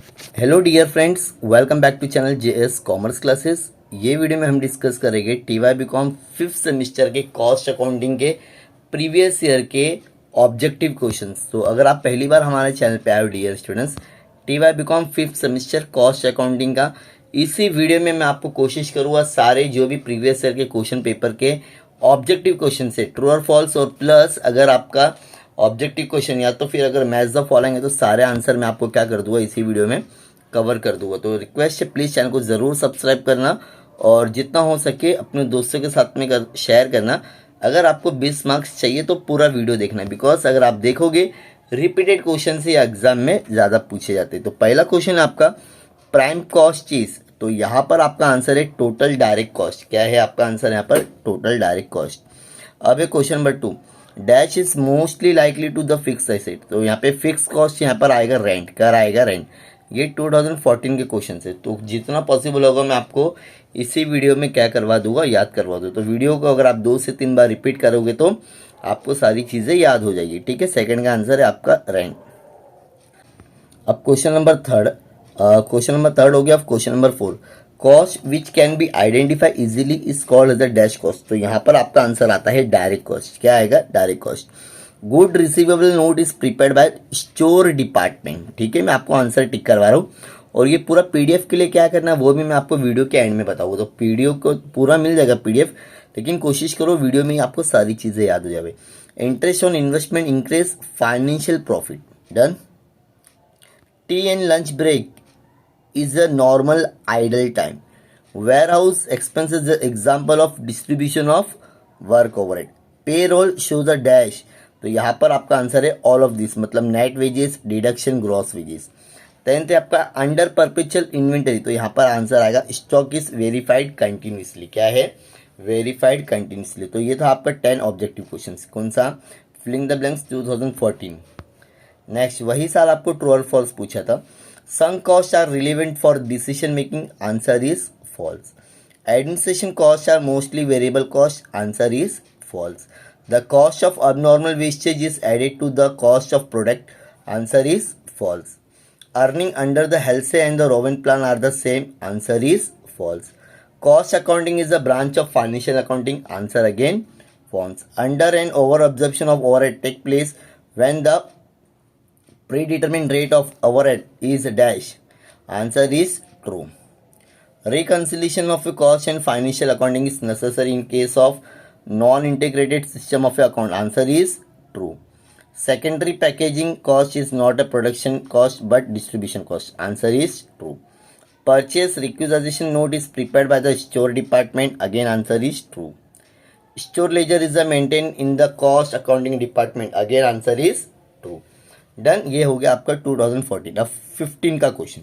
Hello dear friends, welcome back to channel JS commerce classes. ये video में हम discuss करेंगे टीवाई बीकॉम फिफ्थ सेमेस्टर के cost accounting के प्रीवियस ईयर के ऑब्जेक्टिव क्वेश्चंस। तो अगर आप पहली बार हमारे चैनल पे आए हो dear students, TY BCom fifth semester cost accounting का इसी वीडियो में मैं आपको कोशिश करूँगा सारे जो भी प्रीवियस ईयर के क्वेश्चन पेपर के ऑब्जेक्टिव क्वेश्चन से ट्रू और फॉल्स, और प्लस अगर आपका ऑब्जेक्टिव क्वेश्चन या तो फिर अगर मैच द फॉलोइंग है तो सारे आंसर मैं आपको क्या कर दूंगा इसी वीडियो में कवर कर दूंगा। तो रिक्वेस्ट है प्लीज़ चैनल को ज़रूर सब्सक्राइब करना और जितना हो सके अपने दोस्तों के साथ में शेयर करना। अगर आपको 20 मार्क्स चाहिए तो पूरा वीडियो देखना, बिकॉज अगर आप देखोगे रिपीटेड क्वेश्चन से एग्जाम में ज़्यादा पूछे जाते हैं। तो पहला क्वेश्चन है आपका प्राइम कॉस्ट चीज़, तो यहाँ पर आपका आंसर है टोटल डायरेक्ट कॉस्ट। क्या है आपका आंसर यहाँ पर? Total direct cost. अब है question number 2, dash is mostly likely to the fix asset. तो यहाँ पे फिक्स कॉस्ट यहाँ पर आएगा रेंट। क्या आएगा? रेंट। ये 2014 के क्वेश्चन है, तो जितना पॉसिबल होगा मैं आपको इसी वीडियो में क्या करवा दूंगा, याद करवा दूँ। तो वीडियो को अगर आप 2 से 3 बार रिपीट करोगे तो आपको सारी चीज़ें याद हो जाएगी। ठीक है, सेकंड का आंसर है आपका रेंट। अब क्वेश्चन नंबर थर्ड हो गया। अब question number 4, cost which can be identify easily is called as the dash cost. तो यहाँ पर आपका आंसर आता है डायरेक्ट कॉस्ट। क्या आएगा? Direct cost. Good receivable note is prepared by store department. ठीक है, मैं आपको आंसर टिक करवा रहा हूँ और ये पूरा पीडीएफ के लिए क्या करना है वो भी मैं आपको वीडियो के एंड में बताऊंगा। तो पीडीएफ को पूरा मिल जाएगा पीडीएफ, लेकिन कोशिश करो वीडियो में आपको सारी चीज़ें याद हो जाए। Interest on investment increase financial profit. Done. Tea and lunch break is a normal idle time. Warehouse expense is the example of distribution of work overhead. Payroll shows a dash. तो यहाँ पर आपका आंसर है all of this, मतलब net wages deduction gross wages. 10th है आपका under perpetual inventory. तो यहाँ पर आंसर आएगा स्टॉक इज वेरीफाइड कंटिन्यूसली। क्या है? Verified continuously. तो ये था आपका 10 ऑब्जेक्टिव क्वेश्चन। कौन सा? Filling the blanks 2014। नेक्स्ट, वही साल आपको ट्रू और फॉल्स पूछा था। Some costs are relevant for decision making. Answer is false. Administration costs are mostly variable costs. Answer is false. The cost of abnormal wastage is added to the cost of product. Answer is false. Earning under the Halsey and the Rowan plan are the same. Answer is false. Cost accounting is a branch of financial accounting. Answer again false. Under and over absorption of overhead take place when the predetermined rate of overhead is dash. Answer is true. Reconciliation of a cost and financial accounting is necessary in case of non-integrated system of account. Answer is true. Secondary packaging cost is not a production cost but distribution cost. Answer is true. Purchase requisition note is prepared by the store department. Again answer is true. Store ledger is maintained in the cost accounting department. Again answer is true. Done. ये हो गया आपका 2014। अब 15 का question,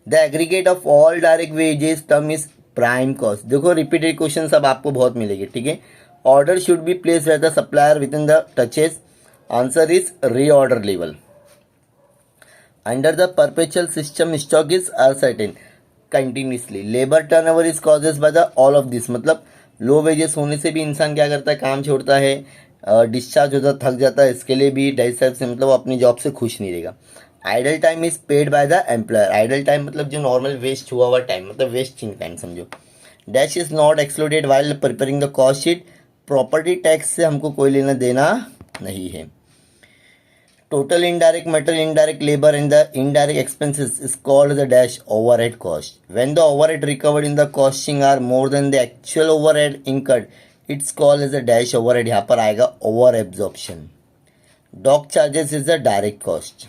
the aggregate of all direct wages term is prime cost. देखो repeated question सब आपको बहुत मिलेंगे। ठीक है, order should be place by the supplier with in the touches. Answer is reorder level. Under the perpetual system stock is uncertain continuously. Labour turnover is causes by the all of this, मतलब low wages होने से भी इंसान क्या करता है, काम छोड़ता है, डिस्चार्ज होता, थक जाता है, इसके लिए भी डाइस टाइप से मतलब अपनी जॉब से खुश नहीं रहेगा। Idle time is paid by the employer. Idle time मतलब जो नॉर्मल वेस्ट हुआ हुआ टाइम, मतलब वेस्टिंग टाइम समझो। Dash is not excluded while preparing the cost sheet. Property tax से हमको कोई लेना देना नहीं है। Total indirect material, indirect labour and the indirect expenses is called the dash overhead cost. When the overhead recovered in the costing are more than the actual overhead incurred, it's called as a dash overhead. यहाँ पर आएगा over absorption. Dock charges is the direct cost.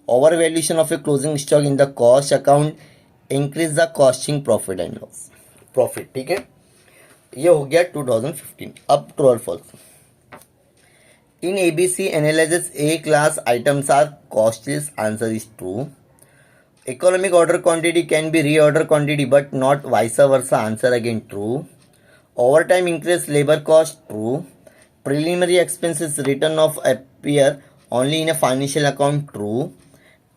Over valuation of a closing stock in the cost account increase the costing profit and loss profit. ठीक है, ये हो गया 2015। अब true और false. In ABC analysis A class items are costless. Answer is true. Economic order quantity can be reorder quantity but not vice versa. Answer again true. Overtime increase labor cost. True. Preliminary expenses written off appear only in a financial account. True.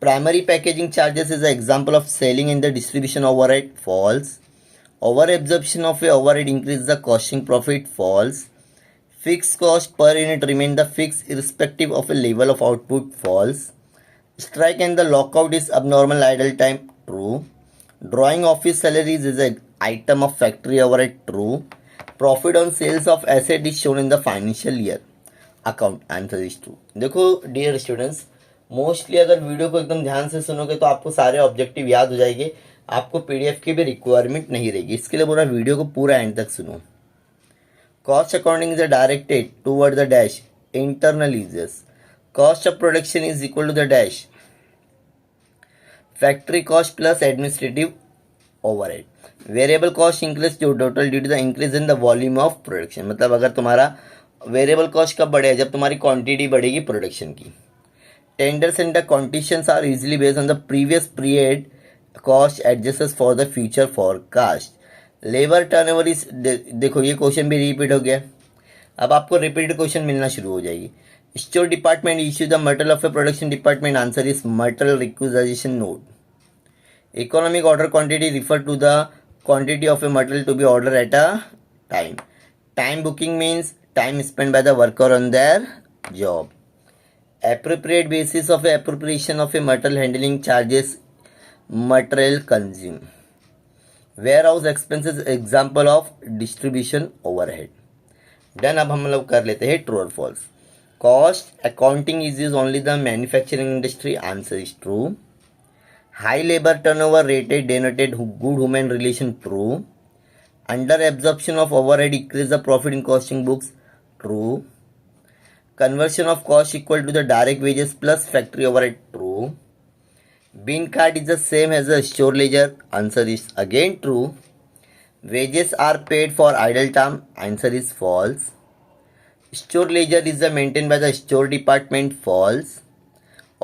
Primary packaging charges is an example of selling and the distribution overhead. False. Over absorption of a overhead increase the costing profit. False. Fixed cost per unit remain the fixed irrespective of a level of output. False. Strike and the lockout is abnormal idle time. True. Drawing office salaries is an item of factory overhead. True. Profit on sales of asset is shown in the financial year account. Answer is true. देखो dear students, mostly अगर video को एकदम ध्यान से सुनोगे तो आपको सारे ऑब्जेक्टिव याद हो जाएंगे, आपको पीडीएफ की भी रिक्वायरमेंट नहीं रहेगी। इसके लिए पूरा वीडियो को पूरा एंड तक सुनो। Cost accounting is directed toward the dash internal uses. Cost of production is equal to the dash factory cost plus administrative overhead. Variable cost increase जो total due to the increase in the volume of production. मतलब अगर तुम्हारा variable cost कब बढ़ेगा, जब तुम्हारी quantity बढ़ेगी production की। Tenders and the quotations are easily based on the previous period cost adjusts for the future forecast. Labour turnover is, देखो ये क्वेश्चन भी रिपीट हो गया, अब आपको रिपीटेड क्वेश्चन मिलना शुरू हो जाएगी। Store department issue the material of A production department. Answer is material requisition note. Economic order quantity refer to the quantity of a material to be ordered at a time. Time booking means time spent by the worker on their job. Appropriate basis of a appropriation of a material handling charges material consumed. Warehouse expenses example of distribution overhead. Then अब हम लोग कर लेते हैं true or false. Cost accounting is used only the manufacturing industry. Answer is true. High labor turnover rated denoted good human relation. True. Under absorption of overhead increase the profit in costing books. True. Conversion of cost equal to the direct wages plus factory overhead. True. Bin cart is the same as the store ledger. Answer is again true. Wages are paid for idle time. Answer is false. Store ledger is maintained by the store department. False.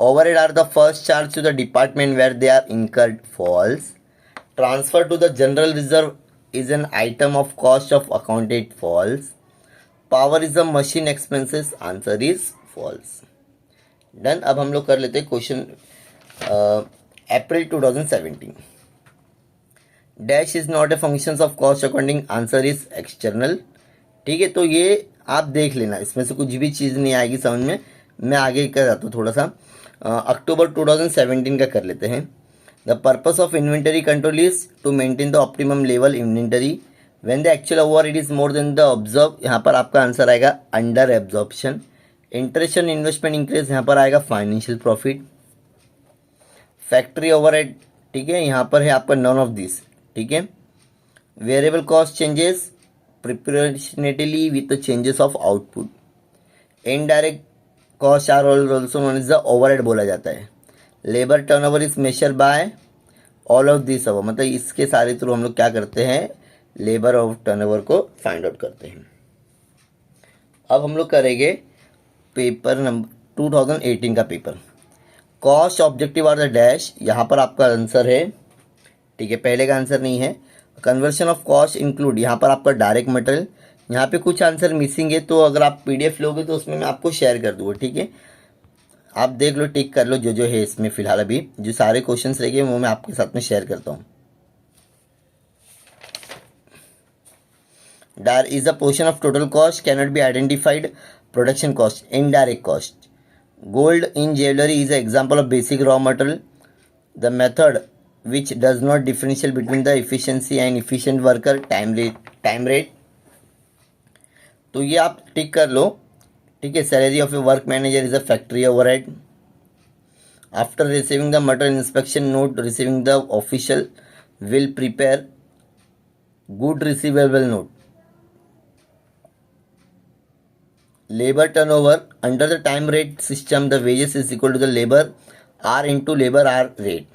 Overhead are the first charge to the department where they are incurred. False. Transfer to the general reserve is an item of cost of accounted. False. Power is the machine expenses. Answer is false. Done. अब हम लोग कर लेते हैं question April 2017. Dash is not a functions of cost accounting. Answer is external. ठीक है, तो ये आप देख लेना, इसमें से कुछ भी चीज़ नहीं आएगी समझ में। मैं आगे कर जाता हूँ थोड़ा सा। अक्टूबर 2017 का कर लेते हैं। The purpose of inventory control is to maintain the optimum level inventory when the actual overhead is more than the observe. यहाँ पर आपका आंसर आएगा under absorption. Interest on investment increase, यहाँ पर आएगा फाइनेंशियल प्रॉफिट। फैक्ट्री ओवरहेड, ठीक है, यहाँ पर है आपका नॉन ऑफ दिस। ठीक है, variable cost changes proportionately with the changes of output. Indirect cost are also known is the overhead बोला जाता है। Labour turnover is measure by all of this अब, मतलब इसके सारे थ्रू हम लोग क्या करते हैं, लेबर ऑफ टर्नओवर को फाइंड आउट करते हैं। अब हम लोग करेंगे पेपर नंबर 2018 का paper. Cost objective are the dash, यहाँ पर आपका आंसर है। ठीक है, पहले का आंसर नहीं है। कन्वर्शन ऑफ कॉस्ट इंक्लूड, यहाँ पर आपका डायरेक्ट मटेरियल। यहाँ पे कुछ आंसर मिसिंग है, तो अगर आप पीडीएफ लोगे तो उसमें मैं आपको शेयर कर दूँगा। ठीक है, आप देख लो, टिक कर लो जो है इसमें। फिलहाल अभी जो सारे क्वेश्चंस रहेंगे वो मैं आपके साथ में शेयर करता हूँ। Dire is a portion of total cost cannot be identified. Production cost, indirect cost. Gold in jewellery is a example of basic raw material. The method which does not differentiate between the efficiency and efficient worker. Time rate, तो ये आप tick कर लो। ठीक है, salary of a work manager is a factory overhead. After receiving the material inspection note, receiving the official will prepare good receivable note. Labour turnover, under the time rate system the wages is equal to the labour R into labour R rate.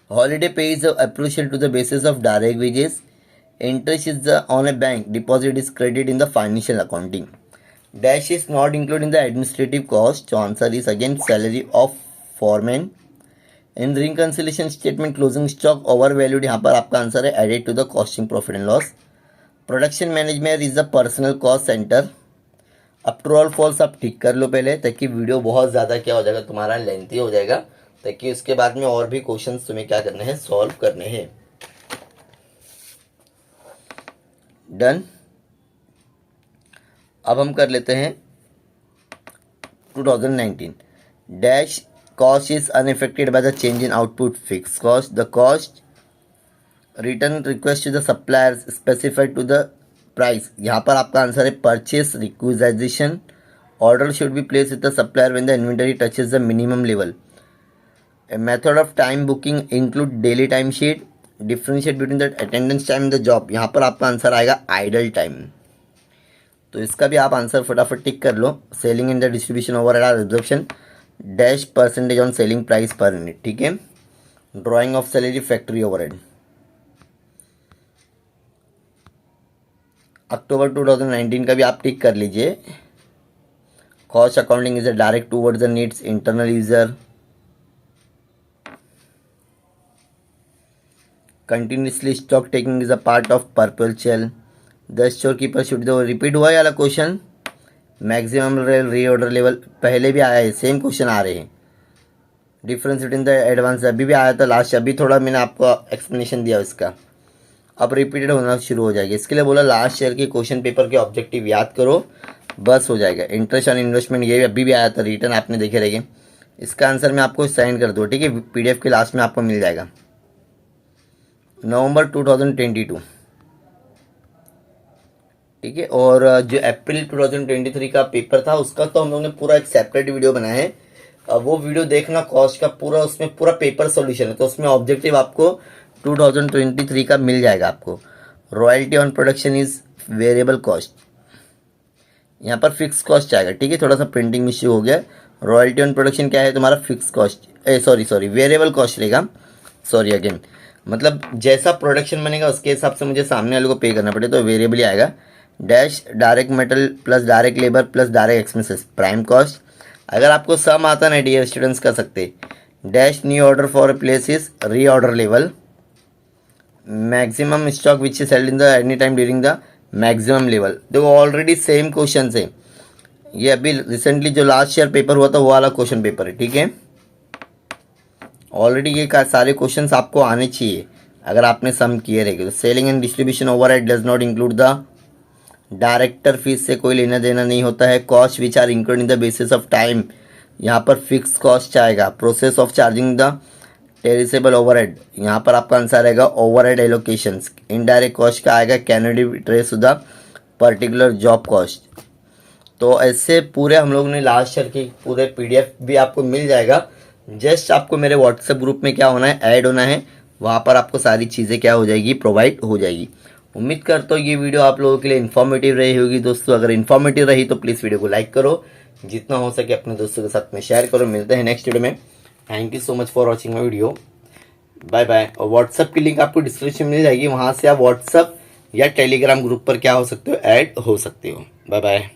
Holiday pay is appreciated to the basis of direct wages. Interest is on a bank deposit is credited in the financial accounting. Dash is not included in the administrative cost. So answer is again salary of foreman. In reconciliation statement closing stock overvalued, यहाँ पर आपका answer है added to the costing profit and loss. Production management is the personal cost center. अब true और false आप ठीक कर लो पहले, ताकि वीडियो बहुत ज़्यादा क्या हो जाएगा तुम्हारा, लेंथी हो जाएगा, ताकि उसके बाद में और भी क्वेश्चंस तुम्हें क्या करने हैं, सॉल्व करने हैं। डन। अब हम कर लेते हैं 2019। Dash cost is unaffected by the change in output fix cost, the cost return request to the supplier specified to the price. यहाँ पर आपका आंसर है purchase requisition, order should be place with the supplier when the inventory touches the minimum level. A method of time booking include daily time sheet, differentiate between the attendance time and the job। यहाँ पर आपका answer आएगा idle time. तो इसका भी आप answer फटाफट tick कर लो। Selling in the distribution overhead are absorption dash percentage on selling price per unit. ठीक है, drawing of salary factory overhead. अक्टूबर 2019 का भी आप टिक कर लीजिए। Cost accounting is a direct towards the needs internal user. Continuously stock taking is a part of perpetual. The store keeper should दो repeat हुआ है वाला क्वेश्चन। मैक्सिमम रीऑर्डर लेवल पहले भी आया है, सेम क्वेश्चन आ रहे हैं। डिफरेंस बिटवीन द एडवांस अभी भी आया था लास्ट, अभी थोड़ा मैंने आपको एक्सप्लेनेशन दिया इसका, अब रिपीटेड होना शुरू हो जाएगा। इसके लिए बोला लास्ट ईयर के क्वेश्चन पेपर के ऑब्जेक्टिव याद करो, बस हो जाएगा। इंटरेस्ट ऑन इन्वेस्टमेंट ये अभी भी आया था, रिटर्न आपने देखे रहेंगे। इसका आंसर मैं आपको सेंड कर दूँ, ठीक है, PDF के लास्ट में आपको मिल जाएगा। नवंबर 2022, ठीक है। और जो अप्रैल 2023 का पेपर था उसका तो हम लोगों ने पूरा एक सेपरेट वीडियो बनाया है, वो वीडियो देखना कॉस्ट का पूरा, उसमें पूरा पेपर सॉल्यूशन है, तो उसमें ऑब्जेक्टिव आपको 2023 का मिल जाएगा आपको। Royalty on production is variable cost, यहाँ पर फिक्स कॉस्ट आएगा, ठीक है, थोड़ा सा प्रिंटिंग इश्यू हो गया। रॉयल्टी ऑन प्रोडक्शन क्या है तुम्हारा, fix cost, sorry variable cost रहेगा, सॉरी अगेन, मतलब जैसा प्रोडक्शन बनेगा उसके हिसाब से मुझे सामने वाले को पे करना पड़े, तो वेरिएबल ही आएगा। Dash direct metal plus direct labour plus direct expenses prime cost. अगर आपको सम आता ना डियर स्टूडेंट्स कर सकते। Dash new order for place is री order level. Maximum stock which is sailed in the any time during the maximum level. देखो already same question है, ये अभी रिसेंटली जो लास्ट ईयर पेपर हुआ था वो वाला क्वेश्चन पेपर है, ठीक है। ऑलरेडी ये सारे क्वेश्चंस आपको आने चाहिए अगर आपने सम किए रहेंगे। Selling and distribution overhead does not include the director fees से कोई लेना देना नहीं होता है। Cost which are include in the basis of time, यहाँ पर फिक्स कॉस्ट आएगा। Process of charging the traceable overhead, यहाँ पर आपका आंसर आएगा ओवरहेड एलोकेशंस। इनडायरेक्ट कॉस्ट का आएगा can be trace to the particular job cost. तो ऐसे पूरे हम लोग ने लास्ट ईयर की पूरे PDF भी आपको मिल जाएगा। जस्ट आपको मेरे व्हाट्सएप ग्रुप में क्या होना है, ऐड होना है, वहाँ पर आपको सारी चीज़ें क्या हो जाएगी, प्रोवाइड हो जाएगी। उम्मीद करता हूँ ये वीडियो आप लोगों के लिए इन्फॉर्मेटिव रही होगी दोस्तों। अगर इन्फॉर्मेटिव रही तो प्लीज़ वीडियो को लाइक करो, जितना हो सके अपने दोस्तों के साथ में शेयर करो। मिलते हैं नेक्स्ट वीडियो में। Thank you so much for watching my video, bye bye. और व्हाट्सएप की लिंक आपको डिस्क्रिप्शन में मिल जाएगी, वहाँ से आप व्हाट्सएप या टेलीग्राम ग्रुप पर क्या हो सकते हो, ऐड हो सकते हो। Bye bye.